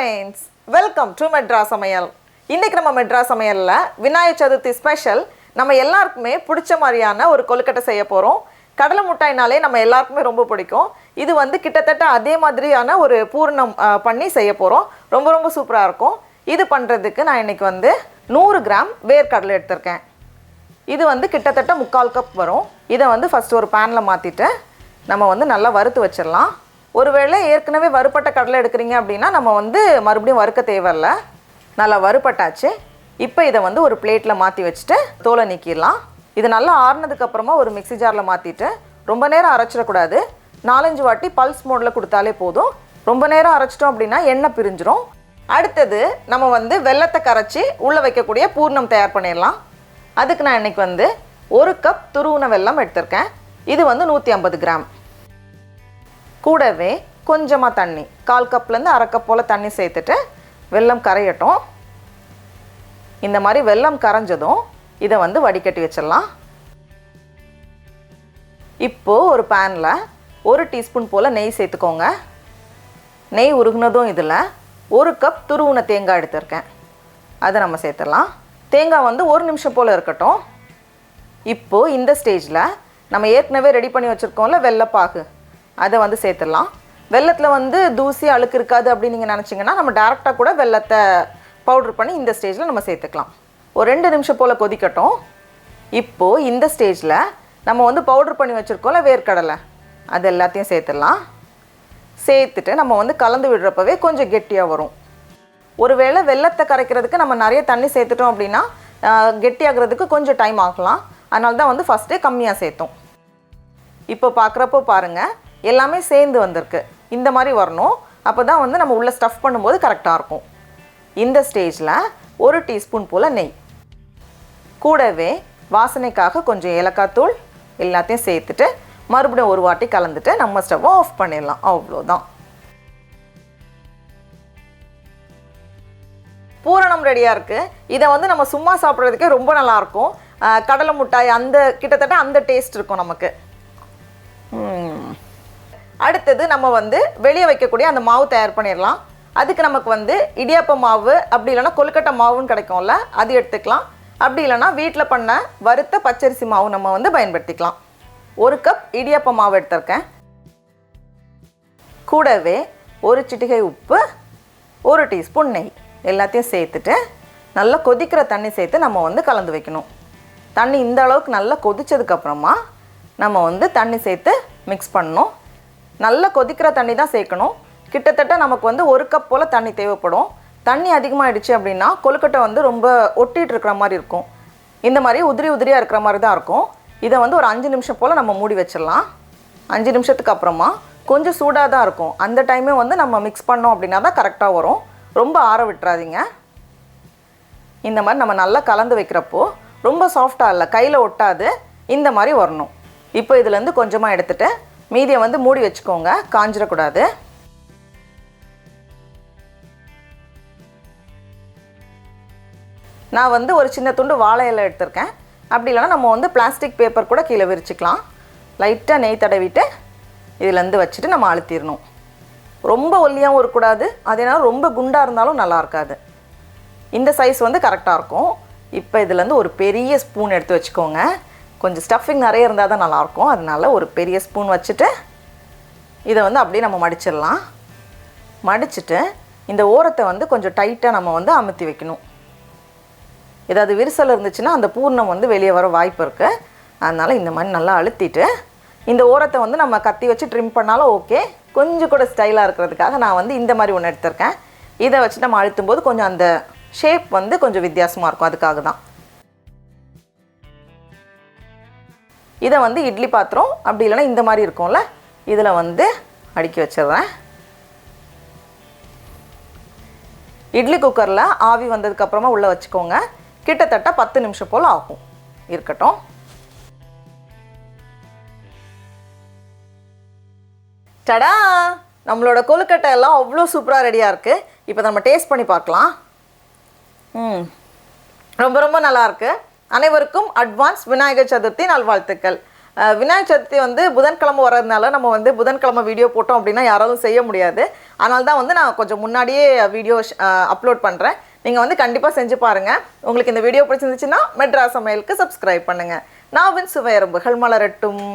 friends, welcome to Madras Samayal. இன்னைக்கு நம்ம Madras Samayalல Vinayagar Chaturthi special நம்ம எல்லாருக்குமே பிடிச்ச மாதிரியான ஒரு கொழுக்கட்டை செய்ய போறோம். கடலை மிட்டாய்னாலே நம்ம எல்லாருக்குமே ரொம்ப பிடிக்கும். இது வந்து கிட்டத்தட்ட அதே மாதிரியான ஒரு பூரணம் பண்ணி செய்ய போறோம். ரொம்ப சூப்பரா இருக்கும். இது பண்றதுக்கு நான் இன்னைக்கு வந்து 100 கிராம் வேர்க்கடலை எடுத்துர்க்கேன். இது வந்து கிட்டத்தட்ட 1/4 கப் வரும். இத வந்து ஃபர்ஸ்ட் ஒரு panல மாத்திட்டு நம்ம வந்து நல்லா வறுத்து வச்சிரலாம். ஒருவேளை ஏற்கனவே வறுபட்ட கடலை எடுக்கிறீங்க அப்படினா நம்ம வந்து மறுபடியும் வறுக்க தேவையில்ல. நல்லா வறுபட்டாச்சு. இப்போ இத வந்து ஒரு பிளேட்ல மாத்தி வச்சிட்டு தோலை நீக்கிடலாம். இது நல்லா ஆறுனதுக்கு அப்புறமா ஒரு மிக்ஸி ஜார்ல மாத்திட்டு ரொம்ப நேரம் அரைச்சிட கூடாது. 4-5 வாட்டி பல்ஸ் மோட்ல கொடுத்தாலே போதும். ரொம்ப நேரம் அரைச்சிட்டோம் அப்படினா எண்ணெய் பிரிஞ்சிரும். அடுத்து நம்ம வந்து வெல்லத்தை கரைச்சி உள்ள வைக்கக்கூடிய பூரணம் தயார் பண்ணிடலாம். அதுக்கு நான் இன்னைக்கு வந்து 1 கப் துருவுன வெல்லம் எடுத்துர்க்கேன். இது வந்து 150 கிராம். கூடவே கொஞ்சமா தண்ணி 1/4 கப்ல இருந்து 1/2 கப் போல தண்ணி சேர்த்துட்டு வெல்லம் கரையட்டும். இந்த மாதிரி வெல்லம் கரைஞ்சதும் இத வந்து வடிகட்டி வச்சிடலாம். இப்போ ஒரு panல 1 டீஸ்பூன் போல நெய் சேர்த்துக்கோங்க. நெய் உருகுனதும் இதுல 1 கப் துருவுன தேங்காய் எடுத்துர்க்கேன். அதை நம்ம சேர்த்துடலாம். தேங்காய் வந்து 1 நிமிஷம் போல இருக்கட்டும். இப்போ இந்த ஸ்டேஜ்ல நம்ம ஏற்கனவே ரெடி பண்ணி வச்சிருக்கோம்ல வெல்லப்பாகு, அதை வந்து சேர்த்துடலாம். வெல்லத்தில் வந்து தூசி அழுக்கு இருக்காது அப்படின்னு நீங்கள் நினச்சிங்கன்னா நம்ம டேரெக்டாக கூட வெல்லத்தை பவுட்ரு பண்ணி இந்த ஸ்டேஜில் நம்ம சேர்த்துக்கலாம். ஒரு 2 நிமிஷம் போல் கொதிக்கட்டும். இப்போது இந்த ஸ்டேஜில் நம்ம வந்து பவுட்ரு பண்ணி வச்சுருக்கோம்ல வேர்க்கடலை, அது எல்லாத்தையும் சேர்த்துடலாம். சேர்த்துட்டு நம்ம வந்து கலந்து விடுறப்பவே கொஞ்சம் கெட்டியாக வரும். ஒருவேளை வெல்லத்தை கரைக்கிறதுக்கு நம்ம நிறைய தண்ணி சேர்த்துட்டோம் அப்படின்னா கெட்டியாகிறதுக்கு கொஞ்சம் டைம் ஆகலாம். அதனால தான் வந்து ஃபஸ்ட்டே கம்மியாக சேர்த்தோம். இப்போ பார்க்குறப்போ பாருங்கள் எல்லாமே சேர்ந்து வந்திருக்கு. இந்த மாதிரி வரணும். அப்போ தான் வந்து நம்ம உள்ளே ஸ்டஃப் பண்ணும்போது கரெக்டாக இருக்கும். இந்த ஸ்டேஜில் 1 டீஸ்பூன் போல் நெய், கூடவே வாசனைக்காக கொஞ்சம் ஏலக்காய் தூள் எல்லாத்தையும் சேர்த்துட்டு மறுபடியும் ஒரு வாட்டி கலந்துட்டு நம்ம ஸ்டவ்வை ஆஃப் பண்ணிடலாம். அவ்வளோதான். பூரணம் ரெடியாக இருக்குது. இதை வந்து நம்ம சும்மா சாப்பிட்றதுக்கே ரொம்ப நல்லாயிருக்கும். கடலை மிட்டாய் அந்த கிட்டத்தட்ட அந்த டேஸ்ட் இருக்கும் நமக்கு. அடுத்தது நம்ம வந்து வெளியே வைக்கக்கூடிய அந்த மாவு தயார் பண்ணிடலாம். அதுக்கு நமக்கு வந்து இடியாப்ப மாவு அப்படி இல்லைனா கொழுக்கட்டை மாவுன்னு கிடைக்கும்ல, அது எடுத்துக்கலாம். அப்படி இல்லைனா வீட்டில் பண்ண வறுத்த பச்சரிசி மாவு நம்ம வந்து பயன்படுத்திக்கலாம். 1 கப் இடியாப்ப மாவு எடுத்திருக்கேன். கூடவே 1 சிட்டிகை உப்பு, 1 டீஸ்பூன் நெய் எல்லாத்தையும் சேர்த்துட்டு நல்லா கொதிக்கிற தண்ணி சேர்த்து நம்ம வந்து கலந்து வைக்கணும். தண்ணி இந்த அளவுக்கு நல்லா கொதிச்சதுக்கப்புறமா நம்ம வந்து தண்ணி சேர்த்து மிக்ஸ் பண்ணணும். நல்லா கொதிக்கிற தண்ணி தான் சேர்க்கணும். கிட்டத்தட்ட நமக்கு வந்து 1 கப் போல் தண்ணி தேவைப்படும். தண்ணி அதிகமாகிடுச்சு அப்படின்னா கொழுக்கட்டை வந்து ரொம்ப ஒட்டிகிட்டு இருக்கிற மாதிரி இருக்கும். இந்த மாதிரி உதிரியாக இருக்கிற மாதிரி தான் இருக்கும். இதை வந்து ஒரு 5 நிமிஷம் போல் நம்ம மூடி வச்சிடலாம். 5 நிமிஷத்துக்கு அப்புறமா கொஞ்சம் சூடாக தான் இருக்கும். அந்த டைமே வந்து நம்ம மிக்ஸ் பண்ணோம் அப்படின்னா தான் கரெக்டாக வரும். ரொம்ப ஆற விட்டுறாதீங்க. இந்த மாதிரி நம்ம நல்லா கலந்து வைக்கிறப்போ ரொம்ப சாஃப்டாக இல்லை, கையில் ஒட்டாது, இந்த மாதிரி வரணும். இப்போ இதுலேருந்து கொஞ்சமாக எடுத்துகிட்டு மீதியை வந்து மூடி வச்சுக்கோங்க, காஞ்சிடக்கூடாது. நான் வந்து ஒரு சின்ன துண்டு வாழை இலை எடுத்திருக்கேன். அப்படி இல்லைனா நம்ம வந்து பிளாஸ்டிக் பேப்பர் கூட கீழே விரிச்சிக்கலாம். லைட்டாக நெய் தடவிட்டு இதுலேருந்து வச்சுட்டு நம்ம அழுத்திடணும். ரொம்ப ஒல்லியாகவும் இருக்கக்கூடாது, அதனால ரொம்ப குண்டாக இருந்தாலும் நல்லா இருக்காது. இந்த சைஸ் வந்து கரெக்டாக இருக்கும். இப்போ இதுலேருந்து ஒரு பெரிய ஸ்பூன் எடுத்து வச்சுக்கோங்க. கொஞ்சம் ஸ்டஃபிங் நிறைய இருந்தால் தான் நல்லாயிருக்கும். அதனால ஒரு பெரிய ஸ்பூன் வச்சுட்டு இதை வந்து அப்படியே நம்ம மடிச்சிடலாம். மடிச்சுட்டு இந்த ஓரத்தை வந்து கொஞ்சம் டைட்டாக நம்ம வந்து அமுத்தி வைக்கணும். ஏதாவது விரிசல் இருந்துச்சுன்னா அந்த பூர்ணம் வந்து வெளியே வர வாய்ப்பு இருக்குது. அதனால் இந்த மாதிரி நல்லா அழுத்திட்டு இந்த ஓரத்தை வந்து நம்ம கத்தி வச்சு ட்ரிம் பண்ணாலும் ஓகே. கொஞ்சம் கூட ஸ்டைலாக இருக்கிறதுக்காக நான் வந்து இந்த மாதிரி ஒன்று எடுத்திருக்கேன். இதை வச்சு நம்ம அழுத்தும் போது கொஞ்சம் அந்த ஷேப் வந்து கொஞ்சம் வித்தியாசமாக இருக்கும். அதுக்காக தான் இதை வந்து இட்லி பாத்திரம் அப்படி இல்லைனா இந்த மாதிரி இருக்கும்ல, இதில் வந்து அடுக்கி வச்சிடுறேன். இட்லி குக்கரில் ஆவி வந்ததுக்கப்புறமா உள்ளே வச்சுக்கோங்க. கிட்டத்தட்ட 10 நிமிஷம் போல் ஆகும். இருக்கட்டும். டடா, நம்மளோட கொழுக்கட்டை எல்லாம் அவ்வளோ சூப்பராக ரெடியாக இருக்குது. இப்போ நம்ம டேஸ்ட் பண்ணி பார்க்கலாம். ரொம்ப நல்லாயிருக்கு. அனைவருக்கும் அட்வான்ஸ் விநாயகர் சதுர்த்தி நல்வாழ்த்துக்கள். விநாயகர் சதுர்த்தி வந்து புதன்கிழமை வரதுனால நம்ம வந்து புதன்கிழமை வீடியோ போட்டோம் அப்படின்னா யாராலும் செய்ய முடியாது. அதனால தான் வந்து நான் கொஞ்சம் முன்னாடியே வீடியோ அப்லோட் பண்ணுறேன். நீங்கள் வந்து கண்டிப்பாக செஞ்சு பாருங்கள். உங்களுக்கு இந்த வீடியோ பிடிச்சிருந்துச்சுன்னா மெட்ராஸ் சமையலுக்கு சப்ஸ்கிரைப் பண்ணுங்கள். நாவின் சுவையரம்புகள் மலரட்டும்.